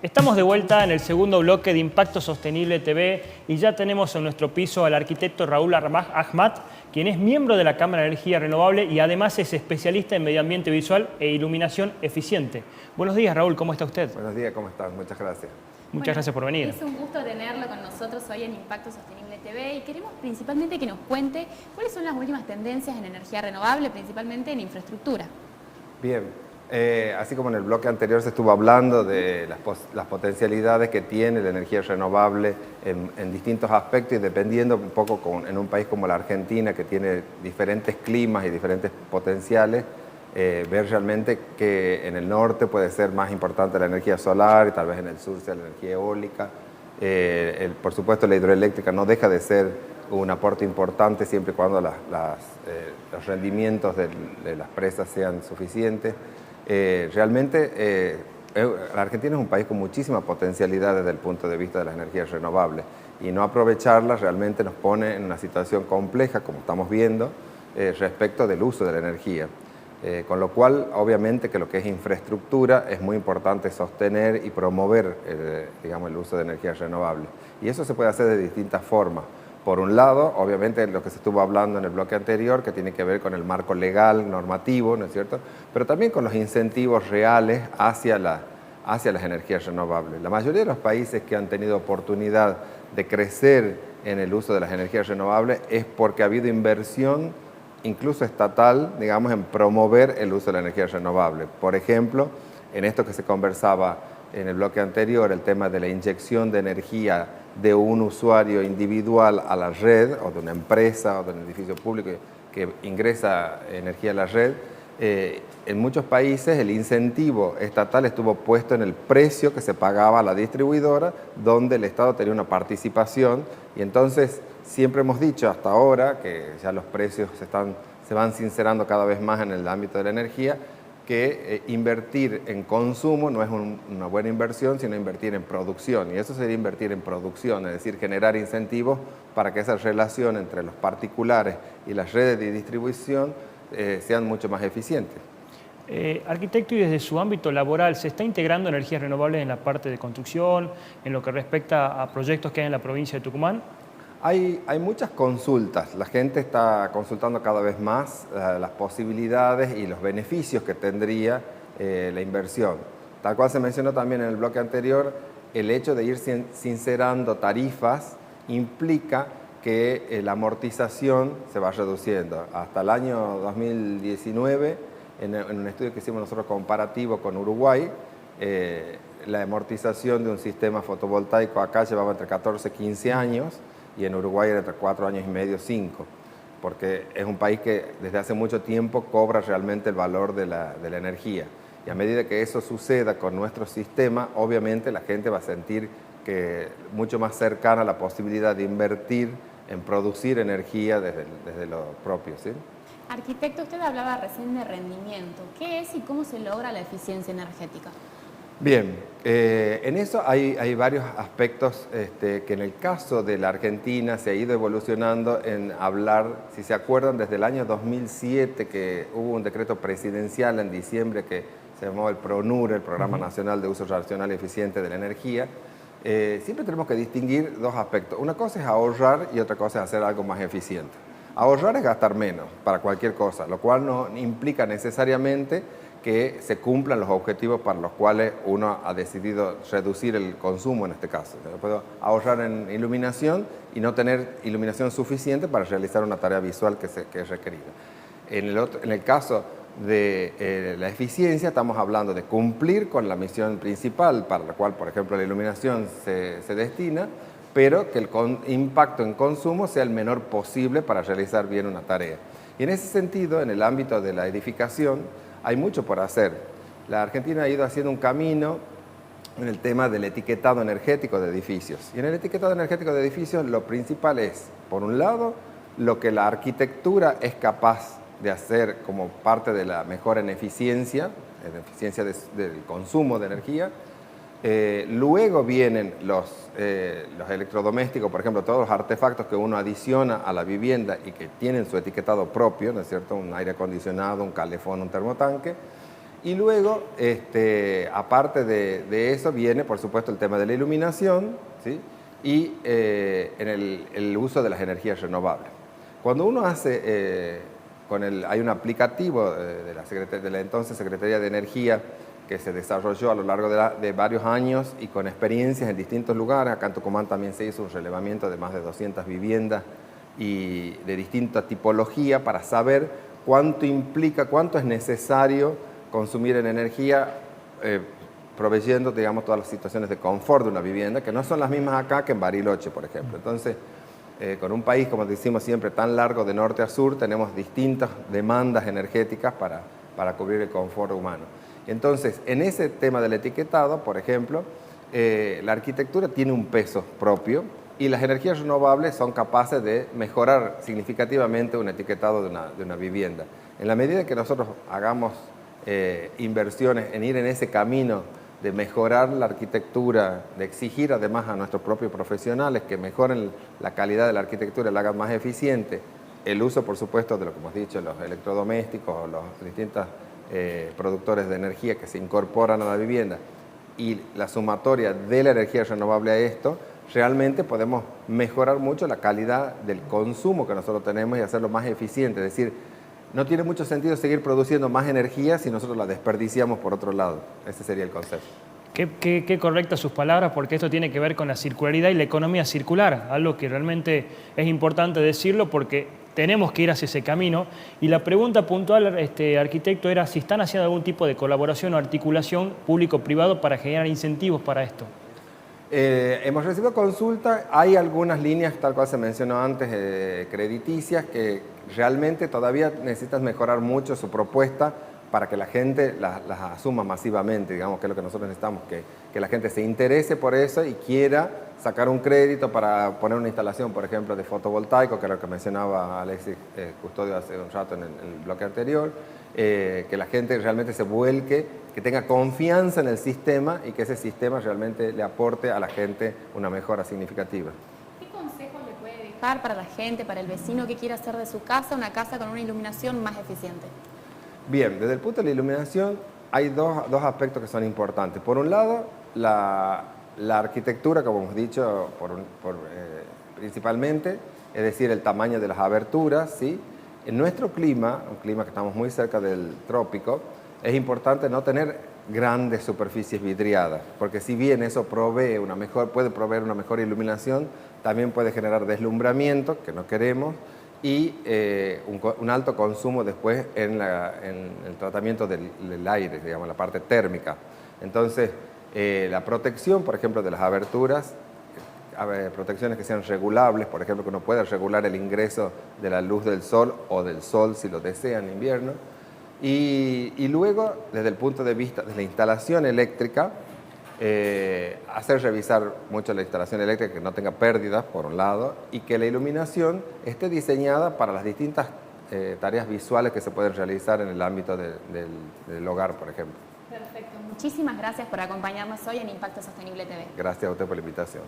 Estamos de vuelta en el segundo bloque de Impacto Sostenible TV y ya tenemos en nuestro piso al arquitecto Raúl Ahmad, quien es miembro de la Cámara de Energía Renovable y además es especialista en medio ambiente visual e iluminación eficiente. Buenos días, Raúl, ¿cómo está usted? Buenos días, ¿cómo estás? Muchas gracias. Muchas gracias por venir. Es un gusto tenerlo con nosotros hoy en Impacto Sostenible TV y queremos principalmente que nos cuente cuáles son las últimas tendencias en energía renovable, principalmente en infraestructura. Bien, así como en el bloque anterior se estuvo hablando de las potencialidades que tiene la energía renovable en distintos aspectos y dependiendo un poco en un país como la Argentina que tiene diferentes climas y diferentes potenciales, ver realmente que en el norte puede ser más importante la energía solar y tal vez en el sur sea la energía eólica. Por supuesto la hidroeléctrica no deja de ser un aporte importante siempre y cuando los rendimientos de las presas sean suficientes. Realmente la Argentina es un país con muchísima potencialidad desde el punto de vista de las energías renovables y no aprovecharlas realmente nos pone en una situación compleja, como estamos viendo, respecto del uso de la energía. Con lo cual, obviamente que lo que es infraestructura es muy importante sostener y promover digamos, el uso de energías renovables. Y eso se puede hacer de distintas formas. Por un lado, obviamente lo que se estuvo hablando en el bloque anterior, que tiene que ver con el marco legal, normativo, ¿no es cierto? Pero también con los incentivos reales hacia las energías renovables. La mayoría de los países que han tenido oportunidad de crecer en el uso de las energías renovables es porque ha habido inversión incluso estatal, digamos, en promover el uso de la energía renovable. Por ejemplo, en esto que se conversaba en el bloque anterior, el tema de la inyección de energía de un usuario individual a la red, o de una empresa, o de un edificio público que ingresa energía a la red, en muchos países el incentivo estatal estuvo puesto en el precio que se pagaba a la distribuidora, donde el Estado tenía una participación, y entonces siempre hemos dicho hasta ahora, que ya los precios se van sincerando cada vez más en el ámbito de la energía, que invertir en consumo no es una buena inversión, sino invertir en producción. Y eso sería invertir en producción, es decir, generar incentivos para que esa relación entre los particulares y las redes de distribución sean mucho más eficientes. Arquitecto, y desde su ámbito laboral, ¿se está integrando energías renovables en la parte de construcción, en lo que respecta a proyectos que hay en la provincia de Tucumán? Hay muchas consultas, la gente está consultando cada vez más las posibilidades y los beneficios que tendría la inversión. Tal cual se mencionó también en el bloque anterior, el hecho de ir sincerando tarifas implica que la amortización se va reduciendo. Hasta el año 2019, en un estudio que hicimos nosotros comparativo con Uruguay, la amortización de un sistema fotovoltaico acá llevaba entre 14 y 15 años, y en Uruguay era entre 4 años y medio, 5, porque es un país que desde hace mucho tiempo cobra realmente el valor de la energía. Y a medida que eso suceda con nuestro sistema, obviamente la gente va a sentir que mucho más cercana a la posibilidad de invertir en producir energía desde lo propio, ¿sí? Arquitecto, usted hablaba recién de rendimiento. ¿Qué es y cómo se logra la eficiencia energética? Bien, en eso hay varios aspectos que en el caso de la Argentina se ha ido evolucionando en hablar, si se acuerdan, desde el año 2007 que hubo un decreto presidencial en diciembre que se llamó el PRONUR, el Programa Nacional de Uso Racional y Eficiente de la Energía. Siempre tenemos que distinguir dos aspectos. Una cosa es ahorrar y otra cosa es hacer algo más eficiente. Ahorrar es gastar menos para cualquier cosa, lo cual no implica necesariamente que se cumplan los objetivos para los cuales uno ha decidido reducir el consumo en este caso. Yo puedo ahorrar en iluminación y no tener iluminación suficiente para realizar una tarea visual que es requerida. En el caso de la eficiencia estamos hablando de cumplir con la misión principal para la cual, por ejemplo, la iluminación se destina, pero que el impacto en consumo sea el menor posible para realizar bien una tarea. Y en ese sentido, en el ámbito de la edificación, hay mucho por hacer. La Argentina ha ido haciendo un camino en el tema del etiquetado energético de edificios. Y en el etiquetado energético de edificios lo principal es, por un lado, lo que la arquitectura es capaz de hacer como parte de la mejora en eficiencia del consumo de energía. Luego vienen los electrodomésticos, por ejemplo, todos los artefactos que uno adiciona a la vivienda y que tienen su etiquetado propio, ¿no es cierto? Un aire acondicionado, un calefón, un termotanque. Y luego, aparte de eso, viene, por supuesto, el tema de la iluminación, ¿sí? Y en el uso de las energías renovables. Cuando uno hace, hay un aplicativo de la entonces Secretaría de Energía que se desarrolló a lo largo de varios años y con experiencias en distintos lugares. Acá en Tucumán también se hizo un relevamiento de más de 200 viviendas y de distinta tipología para saber cuánto implica, cuánto es necesario consumir en energía, proveyendo, digamos, todas las situaciones de confort de una vivienda, que no son las mismas acá que en Bariloche, por ejemplo. Entonces, con un país, como decimos siempre, tan largo de norte a sur, tenemos distintas demandas energéticas para cubrir el confort humano. Entonces, en ese tema del etiquetado, por ejemplo, la arquitectura tiene un peso propio y las energías renovables son capaces de mejorar significativamente un etiquetado de una vivienda. En la medida que nosotros hagamos inversiones en ir en ese camino de mejorar la arquitectura, de exigir además a nuestros propios profesionales que mejoren la calidad de la arquitectura y la hagan más eficiente, el uso, por supuesto, de lo que hemos dicho, los electrodomésticos o los distintos productores de energía que se incorporan a la vivienda y la sumatoria de la energía renovable a esto, realmente podemos mejorar mucho la calidad del consumo que nosotros tenemos y hacerlo más eficiente. Es decir, no tiene mucho sentido seguir produciendo más energía si nosotros la desperdiciamos por otro lado. Ese sería el concepto. Qué correctas sus palabras, porque esto tiene que ver con la circularidad y la economía circular, algo que realmente es importante decirlo porque tenemos que ir hacia ese camino. Y la pregunta puntual, arquitecto, era si están haciendo algún tipo de colaboración o articulación público-privado para generar incentivos para esto. Hemos recibido consulta, hay algunas líneas, tal cual se mencionó antes, crediticias, que realmente todavía necesitan mejorar mucho su propuesta para que la gente las asuma masivamente, digamos, que es lo que nosotros necesitamos, que la gente se interese por eso y quiera sacar un crédito para poner una instalación, por ejemplo, de fotovoltaico, que era lo que mencionaba Alexis Custodio hace un rato en el bloque anterior, que la gente realmente se vuelque, que tenga confianza en el sistema y que ese sistema realmente le aporte a la gente una mejora significativa. ¿Qué consejos le puede dejar para la gente, para el vecino que quiera hacer de su casa una casa con una iluminación más eficiente? Bien, desde el punto de la iluminación hay dos aspectos que son importantes. Por un lado, la arquitectura, como hemos dicho, principalmente, es decir, el tamaño de las aberturas, ¿sí? En nuestro clima, un clima que estamos muy cerca del trópico, es importante no tener grandes superficies vidriadas, porque si bien eso puede proveer una mejor iluminación, también puede generar deslumbramiento, que no queremos, y un alto consumo después en el tratamiento del aire, digamos, la parte térmica. Entonces, la protección, por ejemplo, de las aberturas, protecciones que sean regulables, por ejemplo, que uno pueda regular el ingreso de la luz del sol o del sol si lo desea en invierno. Y luego, desde el punto de vista de la instalación eléctrica, hacer revisar mucho la instalación eléctrica, que no tenga pérdidas, por un lado, y que la iluminación esté diseñada para las distintas tareas visuales que se pueden realizar en el ámbito del hogar, por ejemplo. Perfecto. Muchísimas gracias por acompañarnos hoy en Impacto Sostenible TV. Gracias a usted por la invitación.